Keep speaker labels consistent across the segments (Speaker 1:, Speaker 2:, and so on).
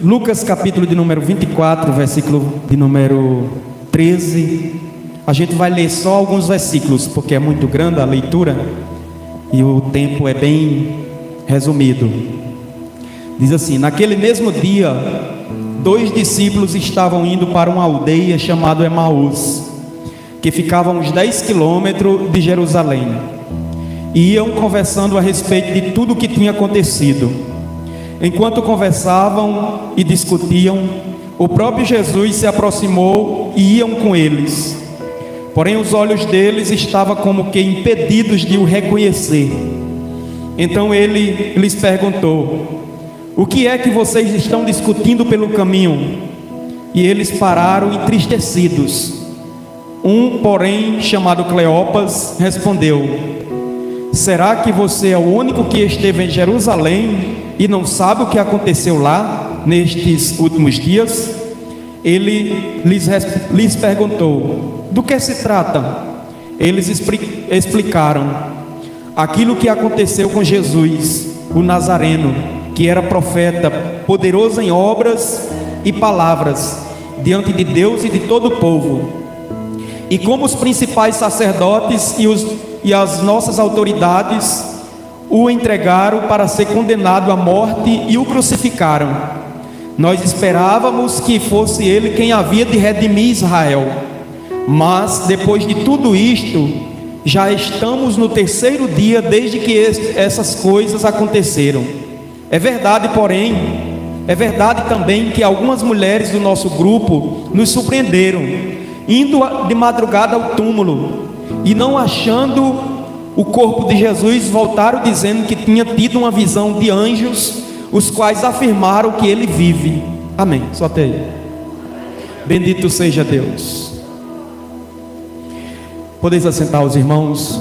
Speaker 1: Lucas capítulo de número 24, versículo de número 13. A gente vai ler só alguns versículos, porque é muito grande a leitura e o tempo é bem resumido. Diz assim: naquele mesmo dia, 2 discípulos estavam indo para uma aldeia chamada Emaús, que ficava a uns 10 quilômetros de Jerusalém, e iam conversando a respeito de tudo o que tinha acontecido. Enquanto conversavam e discutiam, o próprio Jesus se aproximou e iam com eles. Porém os olhos deles estavam como que impedidos de o reconhecer. Então ele lhes perguntou: o que é que vocês estão discutindo pelo caminho? E eles pararam entristecidos. Um, porém, chamado Cleopas, respondeu: será que você é o único que esteve em Jerusalém e não sabe o que aconteceu lá nestes últimos dias? Ele lhes perguntou: do que se trata? Eles explicaram aquilo que aconteceu com Jesus, o Nazareno, que era profeta, poderoso em obras e palavras, diante de Deus e de todo o povo. E como os principais sacerdotes e as nossas autoridades o entregaram para ser condenado à morte e o crucificaram. Nós esperávamos que fosse ele quem havia de redimir Israel. Mas depois de tudo isto, já estamos no 3º dia desde que essas coisas aconteceram. É verdade, porém, é verdade também que algumas mulheres do nosso grupo nos surpreenderam, indo de madrugada ao túmulo, e não achando o corpo de Jesus, voltaram dizendo que tinha tido uma visão de anjos, os quais afirmaram que ele vive. Amém. Só até aí. Bendito seja Deus. Podeis assentar os irmãos.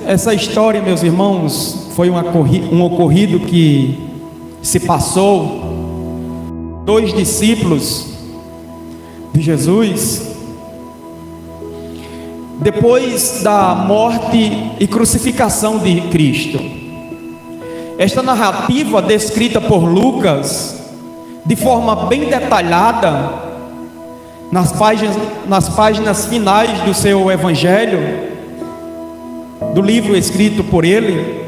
Speaker 1: Essa história, meus irmãos, foi um ocorrido que se passou. 2 discípulos de Jesus, depois da morte e crucificação de Cristo. Esta narrativa, descrita por Lucas de forma bem detalhada nas páginas finais do seu evangelho, do livro escrito por ele,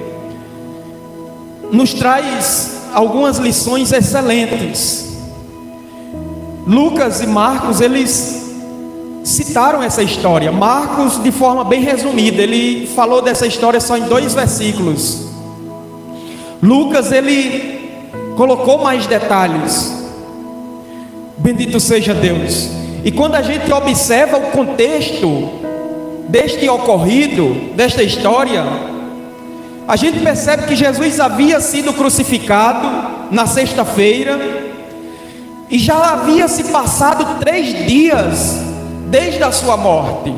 Speaker 1: nos traz algumas lições excelentes. Lucas e Marcos, eles citaram essa história. Marcos, de forma bem resumida, ele falou dessa história só em 2 versículos. Lucas, ele colocou mais detalhes. Bendito seja Deus. E quando a gente observa o contexto deste ocorrido, desta história, a gente percebe que Jesus havia sido crucificado na sexta-feira, e já havia se passado 3 dias desde a sua morte.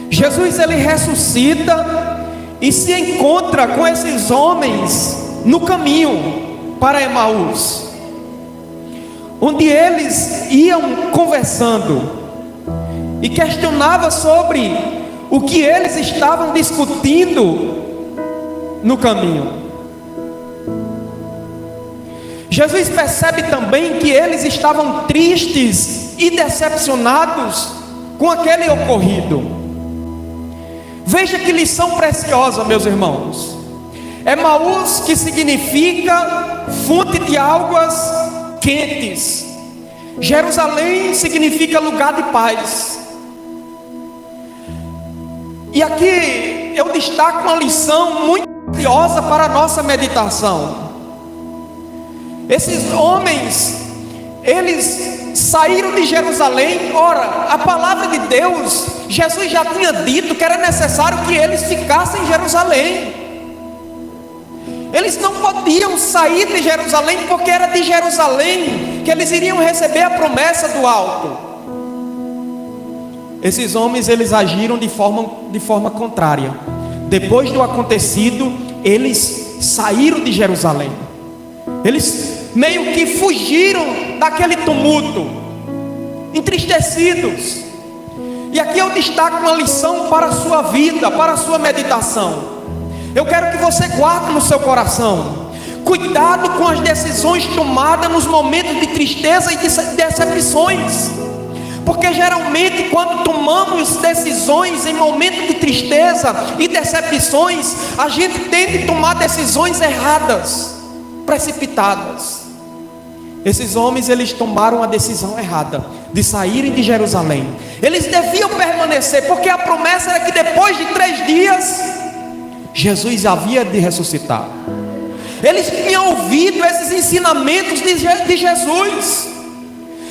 Speaker 1: Jesus, ele ressuscita e se encontra com esses homens no caminho para Emaús, onde eles iam conversando e questionava sobre o que eles estavam discutindo no caminho. Jesus percebe também que eles estavam tristes e decepcionados com aquele ocorrido. Veja que lição preciosa, meus irmãos. Emaús, que significa fonte de águas quentes. Jerusalém significa lugar de paz. E aqui eu destaco uma lição muito preciosa para a nossa meditação. Esses homens, eles saíram de Jerusalém. Ora, a palavra de Deus, Jesus já tinha dito que era necessário que eles ficassem em Jerusalém. Eles não podiam sair de Jerusalém, porque era de Jerusalém que eles iriam receber a promessa do alto. Esses homens, eles agiram de forma contrária. Depois do acontecido, eles saíram de Jerusalém. Eles meio que fugiram daquele tumulto, entristecidos. E aqui eu destaco uma lição para a sua vida, para a sua meditação. Eu quero que você guarde no seu coração. Cuidado com as decisões tomadas nos momentos de tristeza e de decepções. Porque geralmente quando tomamos decisões em momentos de tristeza e decepções, a gente tende a tomar decisões erradas, precipitadas. Esses homens, eles tomaram a decisão errada de saírem de Jerusalém. Eles deviam permanecer, porque a promessa era que depois de 3 dias Jesus havia de ressuscitar. Eles tinham ouvido esses ensinamentos de Jesus.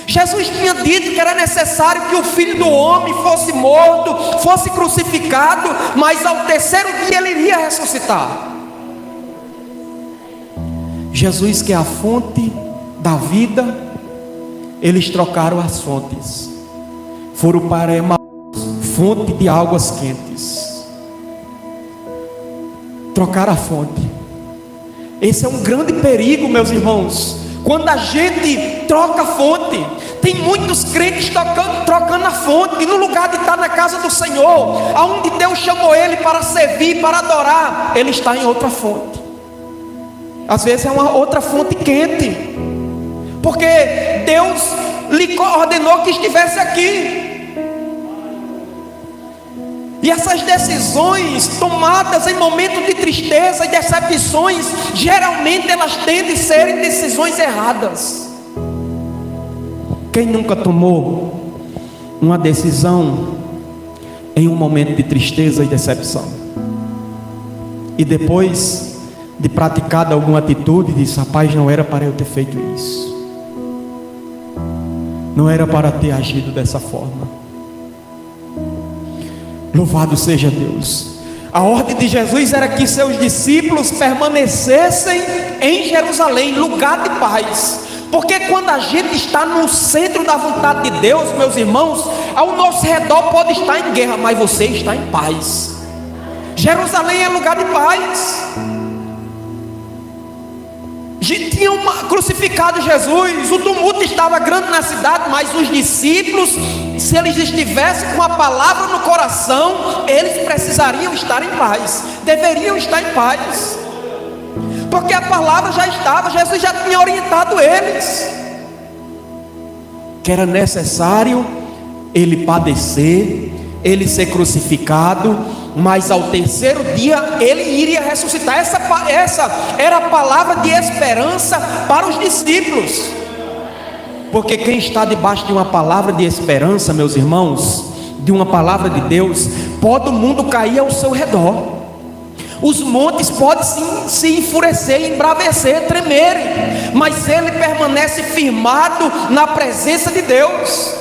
Speaker 1: Jesus tinha dito que era necessário que o Filho do Homem fosse morto, fosse crucificado, mas ao 3º dia ele iria ressuscitar. Jesus, que é a fonte da vida, eles trocaram as fontes, foram para Emaús, fonte de águas quentes. Trocaram a fonte. Esse é um grande perigo, meus irmãos, quando a gente troca a fonte. Tem muitos crentes trocando a fonte, e no lugar de estar na casa do Senhor, aonde Deus chamou ele para servir, para adorar, ele está em outra fonte. Às vezes é uma outra fonte quente, porque Deus lhe ordenou que estivesse aqui. E essas decisões tomadas em momentos de tristeza e decepções, geralmente elas tendem a serem decisões erradas. Quem nunca tomou uma decisão em um momento de tristeza e decepção, e depois de praticada alguma atitude, disse: rapaz, não era para eu ter feito isso, não era para ter agido dessa forma. Louvado seja Deus. A ordem de Jesus era que seus discípulos permanecessem em Jerusalém, lugar de paz. Porque quando a gente está no centro da vontade de Deus, meus irmãos, ao nosso redor pode estar em guerra, mas você está em paz. Jerusalém é lugar de paz. Tinham crucificado Jesus, o tumulto estava grande na cidade, mas os discípulos, se eles estivessem com a palavra no coração, eles precisariam estar em paz, deveriam estar em paz, porque a palavra já estava, Jesus já tinha orientado eles, que era necessário ele padecer, ele ser crucificado, mas ao 3º dia ele iria ressuscitar. Essa era a palavra de esperança para os discípulos. Porque quem está debaixo de uma palavra de esperança, meus irmãos, de uma palavra de Deus, pode o mundo cair ao seu redor, os montes podem se enfurecer, embravecer, tremerem, mas ele permanece firmado na presença de Deus.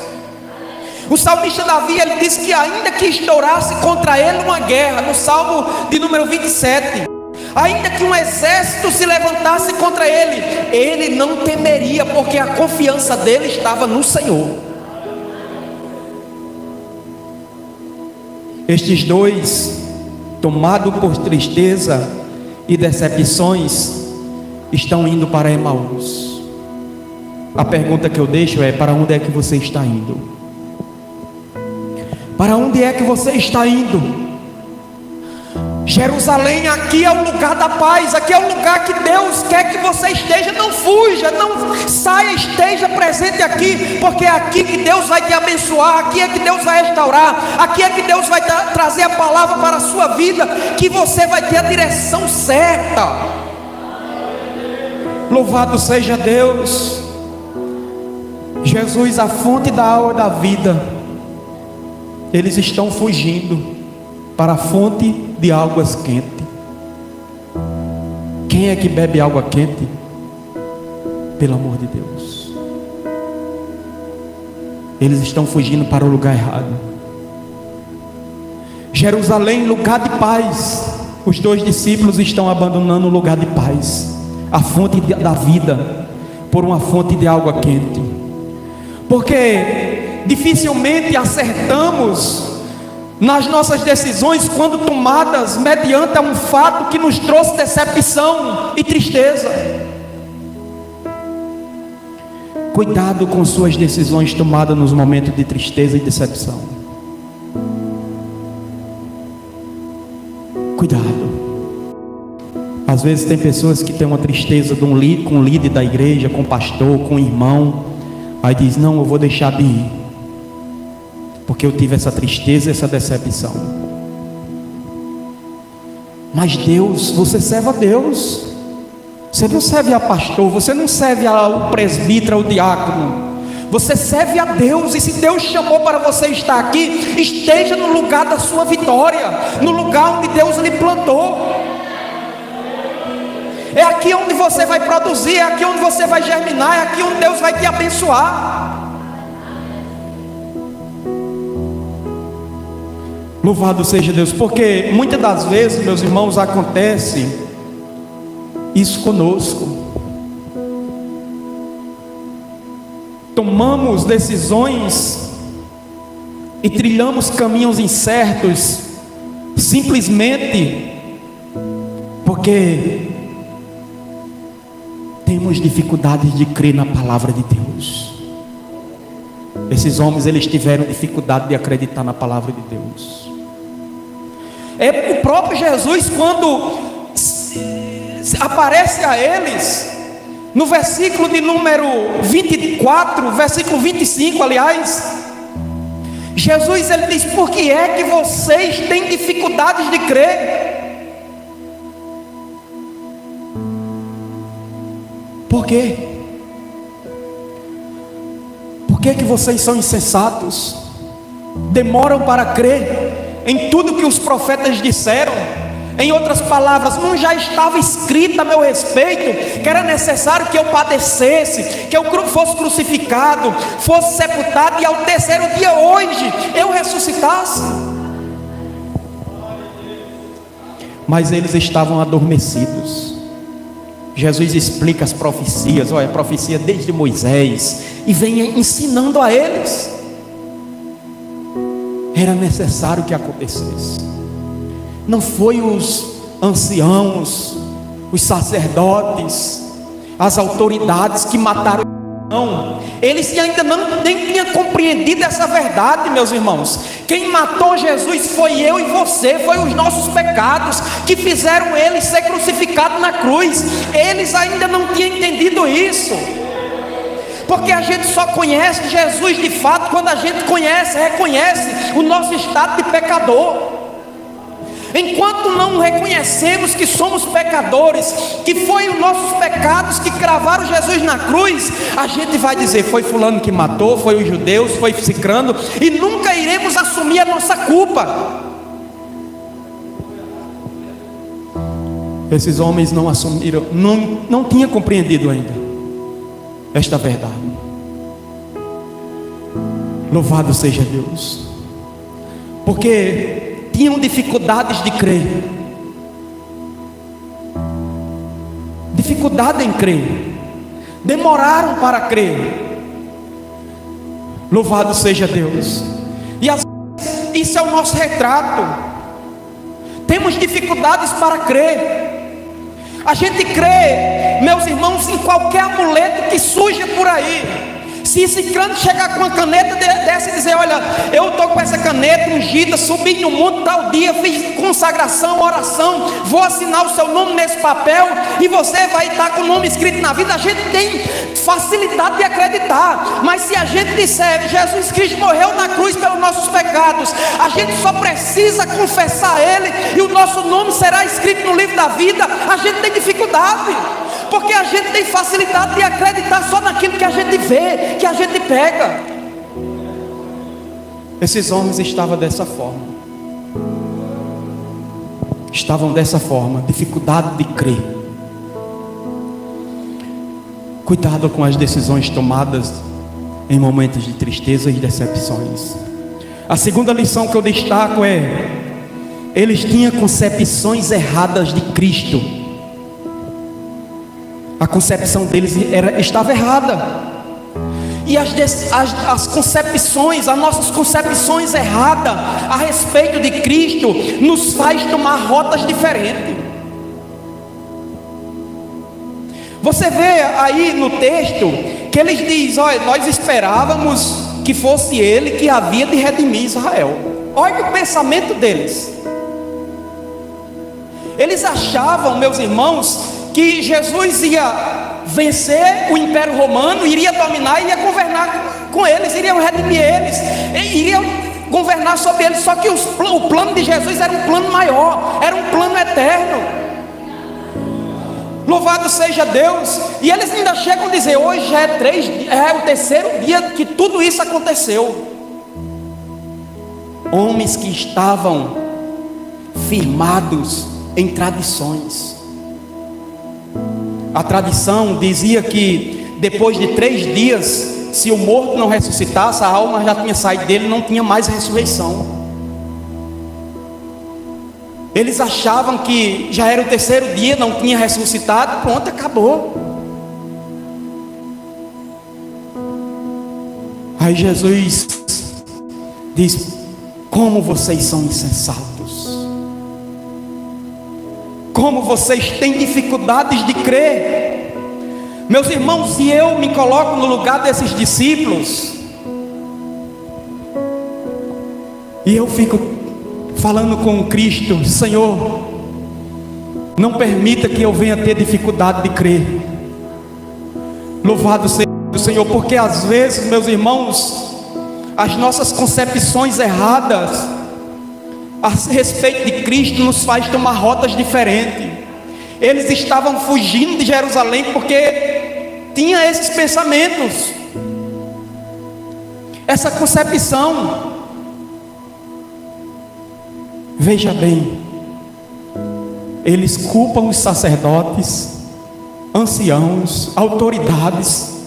Speaker 1: O salmista Davi, ele disse que ainda que estourasse contra ele uma guerra, no Salmo de número 27, ainda que um exército se levantasse contra ele, ele não temeria, porque a confiança dele estava no Senhor. Estes dois, tomados por tristeza e decepções, estão indo para Emaús. A pergunta que eu deixo é: para onde é que você está indo? Para onde é que você está indo? Jerusalém, aqui é o lugar da paz, aqui é o lugar que Deus quer que você esteja. Não fuja, não saia, esteja presente aqui, porque é aqui que Deus vai te abençoar, aqui é que Deus vai restaurar, aqui é que Deus vai trazer a palavra para a sua vida, que você vai ter a direção certa. Louvado seja Deus. Jesus, a fonte da água da vida, eles estão fugindo para a fonte de águas quentes. Quem é que bebe água quente? Pelo amor de Deus. Eles estão fugindo para o lugar errado. Jerusalém, lugar de paz. Os dois discípulos estão abandonando o lugar de paz, a fonte da vida, por uma fonte de água quente. Porque dificilmente acertamos nas nossas decisões quando tomadas mediante um fato que nos trouxe decepção e tristeza. Cuidado com suas decisões tomadas nos momentos de tristeza e decepção. Cuidado. Às vezes tem pessoas que têm uma tristeza com o líder da igreja, com o pastor, com o irmão. Aí diz: não, eu vou deixar de ir, porque eu tive essa tristeza, essa decepção. Mas Deus, você serve a Deus. Você não serve a pastor, você não serve ao presbítero, ao diácono. Você serve a Deus. E se Deus chamou para você estar aqui, esteja no lugar da sua vitória, no lugar onde Deus lhe plantou. É aqui onde você vai produzir, é aqui onde você vai germinar, é aqui onde Deus vai te abençoar. Louvado seja Deus, porque muitas das vezes, meus irmãos, acontece isso conosco. Tomamos decisões e trilhamos caminhos incertos, simplesmente porque temos dificuldades de crer na palavra de Deus. Esses homens, eles tiveram dificuldade de acreditar na palavra de Deus. É o próprio Jesus, quando aparece a eles, no versículo de número 24, versículo 25, aliás, Jesus, ele diz: por que é que vocês têm dificuldades de crer? Por quê? Por que vocês são insensatos? Demoram para crer em tudo que os profetas disseram? Em outras palavras, não já estava escrito a meu respeito que era necessário que eu padecesse, que eu fosse crucificado, fosse sepultado e ao terceiro dia, hoje, eu ressuscitasse? Mas eles estavam adormecidos. Jesus explica as profecias, olha, a profecia desde Moisés, e vem ensinando a eles. Era necessário que acontecesse. Não foi os anciãos, os sacerdotes, as autoridades que mataram, não. Eles ainda nem tinham compreendido essa verdade, meus irmãos. Quem matou Jesus foi eu e você, foi os nossos pecados que fizeram ele ser crucificado na cruz. Eles ainda não tinham entendido isso, porque a gente só conhece Jesus de fato quando a gente reconhece o nosso estado de pecador. Enquanto não reconhecemos que somos pecadores, que foi os nossos pecados que cravaram Jesus na cruz, a gente vai dizer: foi fulano que matou, foi os judeus, foi cicrano, e nunca iremos assumir a nossa culpa. Esses homens não assumiram, não tinham compreendido ainda esta verdade. Louvado seja Deus, porque tinham dificuldades de crer, dificuldade em crer, demoraram para crer. Louvado seja Deus. E às vezes isso é o nosso retrato. Temos dificuldades para crer. A gente crê, meus irmãos, em qualquer amuleto que surja por aí. Se esse crente chegar com uma caneta dessa e dizer: olha, eu estou com essa caneta ungida, subi no mundo tal dia, fiz consagração, oração, vou assinar o seu nome nesse papel e você vai estar com o nome escrito na vida, a gente tem facilidade de acreditar. Mas se a gente disser: Jesus Cristo morreu na cruz pelos nossos pecados, a gente só precisa confessar Ele e o nosso nome será escrito no livro da vida, a gente tem dificuldade, porque a gente tem facilidade de acreditar só naquilo que a gente vê, que a gente pega. Esses homens estavam dessa forma. Dificuldade de crer. Cuidado com as decisões tomadas em momentos de tristeza e decepções. A segunda lição que eu destaco é: eles tinham concepções erradas de Cristo. A concepção deles estava errada. E as concepções, as nossas concepções erradas a respeito de Cristo nos faz tomar rotas diferentes. Você vê aí no texto que eles dizem: olha, nós esperávamos que fosse Ele que havia de redimir Israel. Olha o pensamento deles. Eles achavam, meus irmãos, que Jesus ia vencer o Império Romano, iria dominar, iria governar com eles, iriam redimir eles, iriam governar sobre eles. Só que o plano de Jesus era um plano maior, era um plano eterno. Louvado seja Deus. E eles ainda chegam a dizer: hoje é o terceiro dia que tudo isso aconteceu. Homens que estavam firmados em tradições. A tradição dizia que depois de 3 dias, se o morto não ressuscitasse, a alma já tinha saído dele, não tinha mais ressurreição. Eles achavam que já era o terceiro dia, não tinha ressuscitado, pronto, acabou. Aí Jesus diz: como vocês são insensatos, como vocês têm dificuldades de crer. Meus irmãos, se eu me coloco no lugar desses discípulos, e eu fico falando com Cristo: Senhor, não permita que eu venha ter dificuldade de crer. Louvado seja o Senhor, porque às vezes, meus irmãos, as nossas concepções erradas a respeito de Cristo nos faz tomar rotas diferentes. Eles estavam fugindo de Jerusalém porque tinha esses pensamentos, essa concepção. Veja bem, eles culpam os sacerdotes, anciãos, autoridades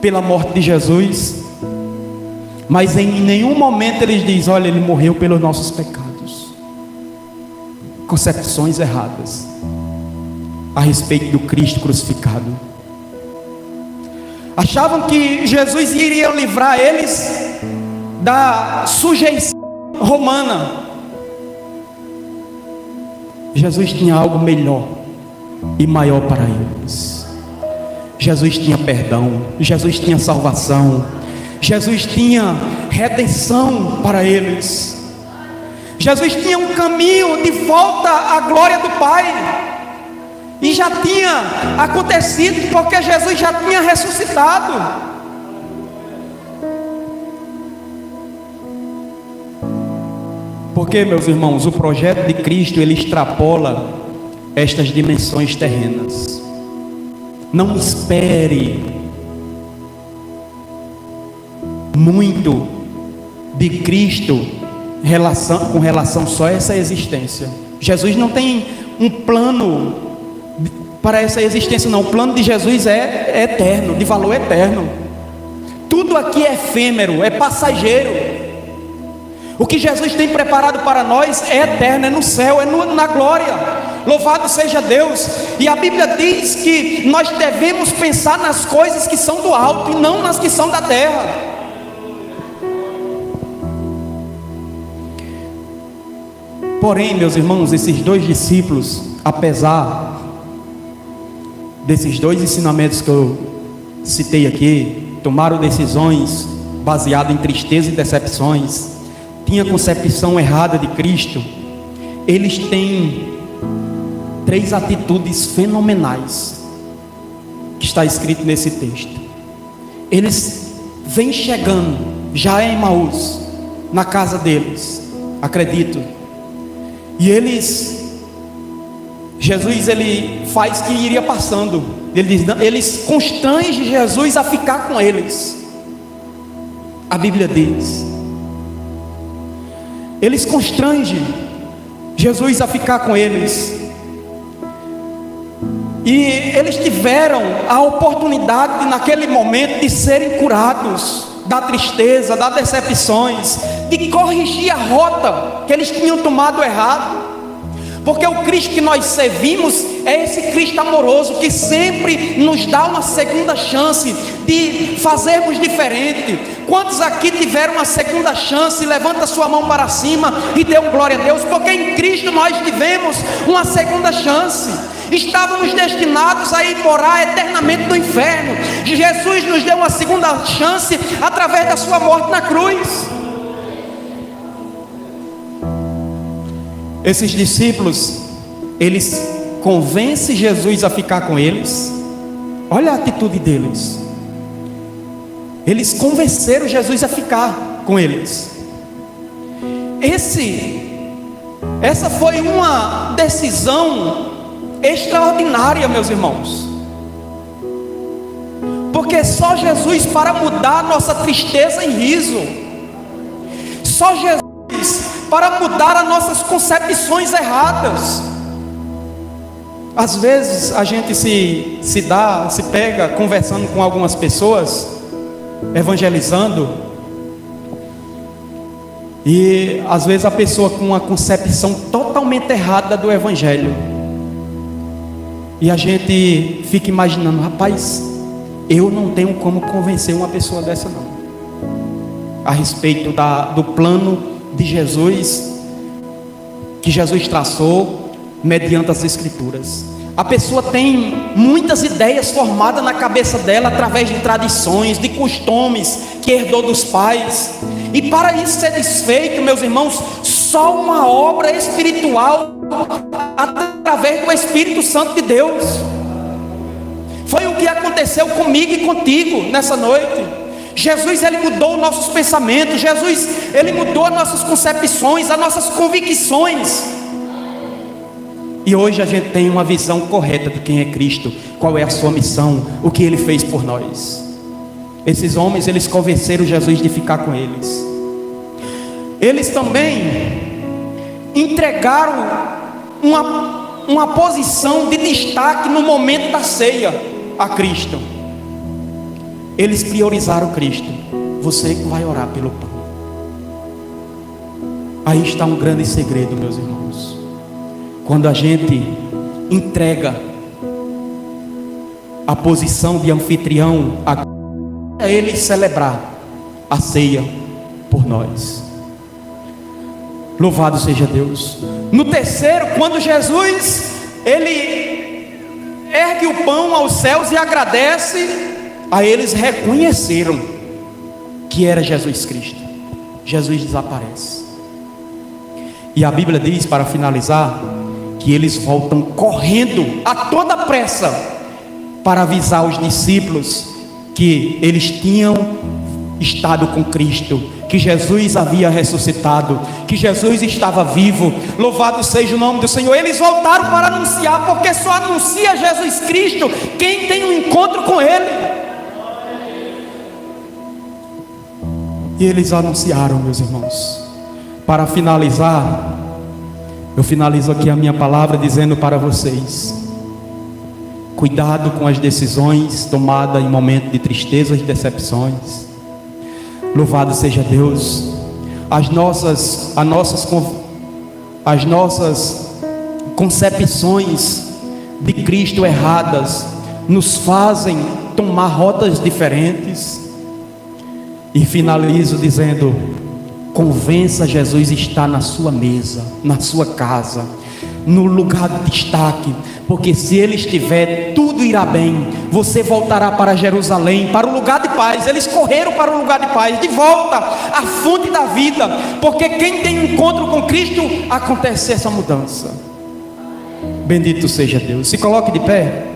Speaker 1: pela morte de Jesus, mas em nenhum momento eles dizem: olha, ele morreu pelos nossos pecados. Concepções erradas a respeito do Cristo crucificado. Achavam que Jesus iria livrar eles da sujeição romana. Jesus tinha algo melhor e maior para eles. Jesus tinha perdão, Jesus tinha salvação, Jesus tinha redenção para eles. Jesus tinha um caminho de volta à glória do Pai, e já tinha acontecido, porque Jesus já tinha ressuscitado. Porque, meus irmãos, o projeto de Cristo, ele extrapola estas dimensões terrenas. Não espere muito de Cristo com relação só a essa existência. Jesus não tem um plano para essa existência, não. O plano de Jesus é eterno, de valor eterno. Tudo aqui é efêmero, é passageiro. O que Jesus tem preparado para nós é eterno, é no céu, é na glória. Louvado seja Deus. E a Bíblia diz que nós devemos pensar nas coisas que são do alto e não nas que são da terra. Porém, meus irmãos, esses 2 discípulos, apesar desses 2 ensinamentos que eu citei aqui, tomaram decisões baseadas em tristeza e decepções, tinha concepção errada de Cristo. Eles têm 3 atitudes fenomenais que está escrito nesse texto. Eles vêm chegando já em Emaús, na casa deles, acredito. E Jesus ele faz que iria passando. Eles constrangem Jesus a ficar com eles. A Bíblia diz: eles constrangem Jesus a ficar com eles. E eles tiveram a oportunidade naquele momento de serem curados da tristeza, das decepções, de corrigir a rota que eles tinham tomado errado. Porque o Cristo que nós servimos é esse Cristo amoroso, que sempre nos dá uma segunda chance de fazermos diferente. Quantos aqui tiveram uma segunda chance? Levanta sua mão para cima e dê glória a Deus, porque em Cristo nós tivemos uma segunda chance. Estávamos destinados a ir morar eternamente no inferno. Jesus nos deu uma segunda chance através da sua morte na cruz. Esses discípulos, eles convencem Jesus a ficar com eles. Olha a atitude deles. Eles convenceram Jesus a ficar com eles. Essa foi uma decisão extraordinária, meus irmãos. Porque só Jesus para mudar nossa tristeza em riso. Só Jesus para mudar as nossas concepções erradas. Às vezes a gente se pega conversando com algumas pessoas, evangelizando, e às vezes a pessoa com uma concepção totalmente errada do evangelho, e a gente fica imaginando: rapaz, eu não tenho como convencer uma pessoa dessa não, a respeito do plano de Jesus, que Jesus traçou mediante as Escrituras. A pessoa tem muitas ideias formadas na cabeça dela através de tradições, de costumes que herdou dos pais, e para isso ser desfeito, meus irmãos, só uma obra espiritual através do Espírito Santo de Deus. Foi o que aconteceu comigo e contigo nessa noite. Jesus, ele mudou nossos pensamentos. Jesus, ele mudou nossas concepções, as nossas convicções. E hoje a gente tem uma visão correta de quem é Cristo, qual é a sua missão, o que ele fez por nós. Esses homens, eles convenceram Jesus de ficar com eles. Eles também entregaram uma posição de destaque no momento da ceia a Cristo. Eles priorizaram Cristo. Você que vai orar pelo pão. Aí está um grande segredo, meus irmãos. Quando a gente entrega a posição de anfitrião a ele celebrar a ceia por nós. Louvado seja Deus. No terceiro, quando Jesus ele ergue o pão aos céus e agradece, aí eles reconheceram que era Jesus Cristo. Jesus desaparece. E a Bíblia diz, para finalizar, que eles voltam correndo a toda pressa para avisar os discípulos que eles tinham estado com Cristo, que Jesus havia ressuscitado, que Jesus estava vivo. Louvado seja o nome do Senhor. Eles voltaram para anunciar, porque só anuncia Jesus Cristo quem tem um encontro com Ele. E eles anunciaram, meus irmãos. Para finalizar, eu finalizo aqui a minha palavra dizendo para vocês: cuidado com as decisões tomadas em momentos de tristezas e decepções. Louvado seja Deus. As nossas concepções de Cristo erradas nos fazem tomar rotas diferentes. E finalizo dizendo: convença Jesus estar na sua mesa, na sua casa, no lugar de destaque, porque se Ele estiver, tudo irá bem. Você voltará para Jerusalém, para o lugar de paz. Eles correram para o lugar de paz, de volta à fonte da vida, porque quem tem um encontro com Cristo, acontece essa mudança. Bendito seja Deus. Se coloque de pé.